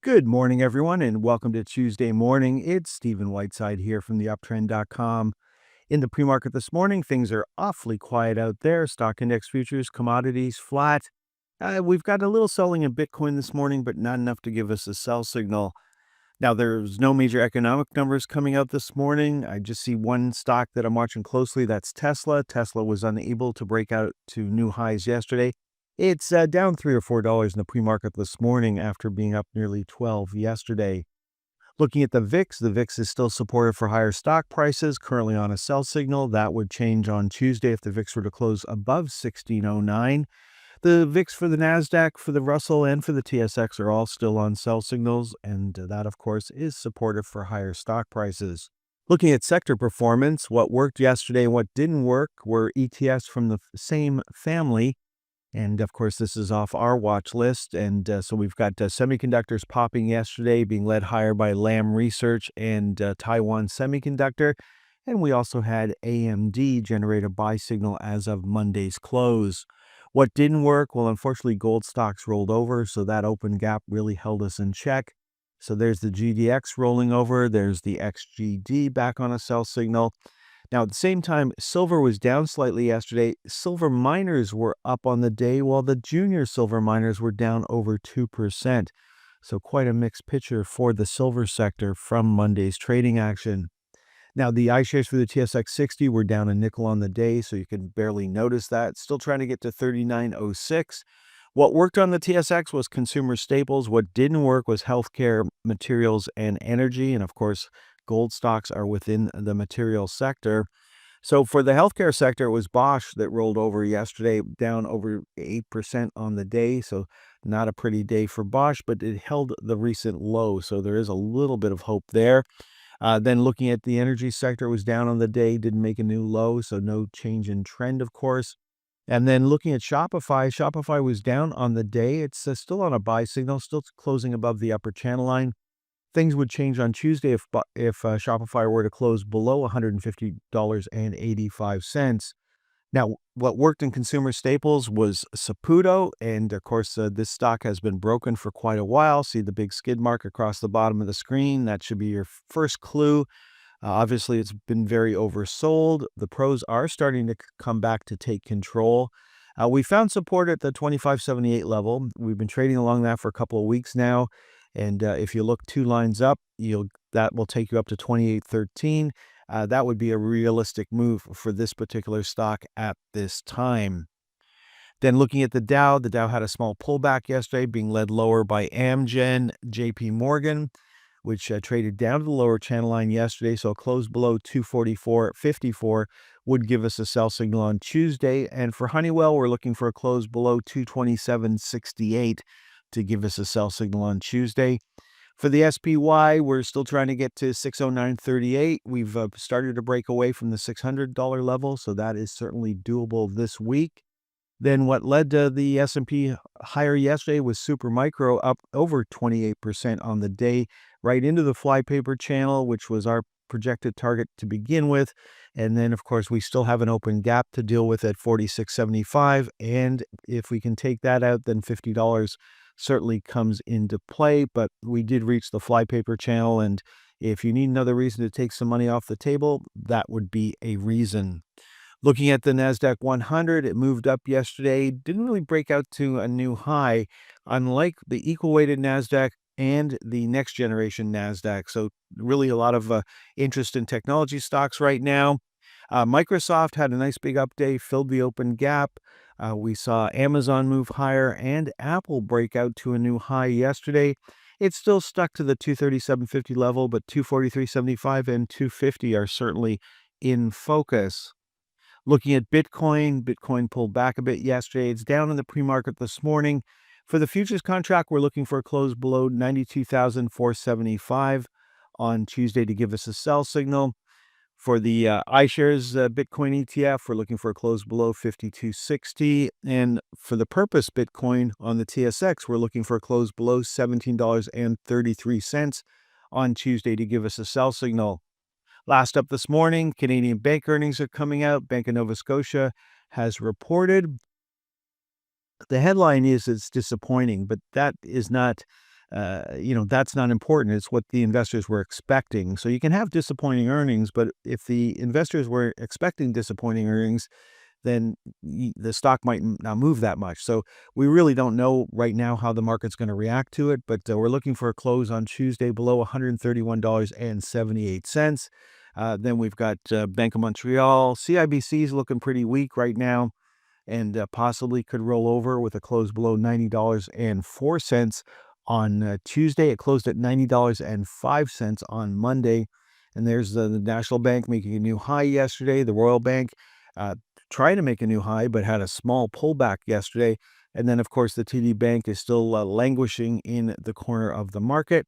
Good morning, everyone, and welcome to Tuesday morning. It's Stephen Whiteside here from the uptrend.com. In the pre-market this morning, things are awfully quiet out there. Stock index futures, commodities flat. We've got a little selling in Bitcoin this morning, but not enough to give us a sell signal. Now, there's no major economic numbers coming out this morning. I just see one stock that I'm watching closely. That's Tesla. Tesla was unable to break out to new highs yesterday. It's down $3 or $4 in the pre-market this morning after being up nearly 12 yesterday. Looking at the VIX is still supported for higher stock prices, currently on a sell signal. That would change on Tuesday if the VIX were to close above 1609. The VIX for the NASDAQ, for the Russell, and for the TSX are all still on sell signals, and that, of course, is supportive for higher stock prices. Looking at sector performance, what worked yesterday and what didn't work were ETFs from the same family. And of course, this is off our watch list. And so we've got semiconductors popping yesterday, being led higher by Lam Research and Taiwan Semiconductor. And we also had AMD generate a buy signal as of Monday's close. What didn't work? Well, unfortunately, gold stocks rolled over. So that open gap really held us in check. So there's the GDX rolling over. There's the XGD back on a sell signal. Now, at the same time, silver was down slightly yesterday. Silver miners were up on the day, while the junior silver miners were down over 2%. So quite a mixed picture for the silver sector from Monday's trading action. Now, the iShares for the TSX 60 were down a nickel on the day, so you can barely notice that. Still trying to get to 39.06. What worked on the TSX was consumer staples. What didn't work was healthcare, materials, and energy. And of course, gold stocks are within the material sector. So for the healthcare sector, it was Bosch that rolled over yesterday, down over 8% on the day. So not a pretty day for Bosch, but it held the recent low. So there is a little bit of hope there. Then looking at the energy sector, it was down on the day, didn't make a new low, so no change in trend, of course. And then looking at Shopify, Shopify was down on the day. It's still on a buy signal, still closing above the upper channel line. Things would change on Tuesday if Shopify were to close below $150.85. Now, what worked in consumer staples was Saputo, and of course, this stock has been broken for quite a while. See the big skid mark across the bottom of the screen. That should be your first clue. Obviously, it's been very oversold. The pros are starting to come back to take control. We found support at the 25.78 level. We've been trading along that for a couple of weeks now. And if you look two lines up, that will take you up to 28.13. That would be a realistic move for this particular stock at this time. Then looking at the Dow had a small pullback yesterday, being led lower by Amgen, JP Morgan, which traded down to the lower channel line yesterday. So a close below 244.54 would give us a sell signal on Tuesday. And for Honeywell, we're looking for a close below 227.68 to give us a sell signal on Tuesday. For the SPY, we're still trying to get to 609.38. We've started to break away from the $600 level, so that is certainly doable this week. Then what led to the S&P higher yesterday was Supermicro, up over 28% on the day, right into the flypaper channel, which was our projected target to begin with. And then, of course, we still have an open gap to deal with at 46.75. And if we can take that out, then $50 certainly comes into play. But we did reach the flypaper channel, and if you need another reason to take some money off the table, that would be a reason. Looking at the NASDAQ 100, it moved up yesterday, didn't really break out to a new high, unlike the equal-weighted NASDAQ and the next generation NASDAQ. So really a lot of interest in technology stocks right now. Microsoft had a nice big up day, filled the open gap. We saw Amazon move higher and Apple break out to a new high yesterday. It's still stuck to the 237.50 level, but 243.75 and 250 are certainly in focus. Looking at Bitcoin, Bitcoin pulled back a bit yesterday. It's down in the pre-market this morning. For the futures contract, we're looking for a close below 92,475 on Tuesday to give us a sell signal. For the iShares Bitcoin ETF, we're looking for a close below 52.60. And for the Purpose Bitcoin on the TSX, we're looking for a close below $17.33 on Tuesday to give us a sell signal. Last up this morning, Canadian bank earnings are coming out. Bank of Nova Scotia has reported. The headline is it's disappointing, but that is not that's not important. It's what the investors were expecting. So you can have disappointing earnings, but if the investors were expecting disappointing earnings, then the stock might not move that much. So we really don't know right now how the market's going to react to it, but we're looking for a close on Tuesday below $131.78. Then we've got Bank of Montreal. CIBC is looking pretty weak right now and possibly could roll over with a close below $90.04 on Tuesday. It closed at $90.05 on Monday. And there's the National Bank making a new high yesterday. The Royal Bank uh, trying to make a new high, but had a small pullback yesterday. And then, of course, the TD Bank is still languishing in the corner of the market.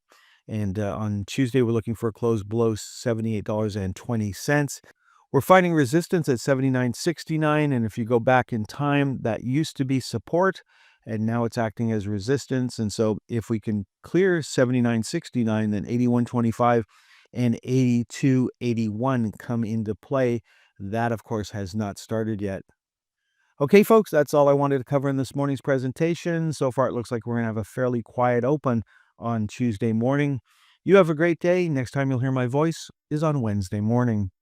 And on Tuesday, we're looking for a close below $78.20. We're finding resistance at 79.69, and if you go back in time, that used to be support, and now it's acting as resistance. And so if we can clear 79.69, then 81.25 and 82.81 come into play. That, of course, has not started yet. Okay, folks, that's all I wanted to cover in this morning's presentation. So far, it looks like we're going to have a fairly quiet open on Tuesday morning. You have a great day. Next time you'll hear my voice is on Wednesday morning.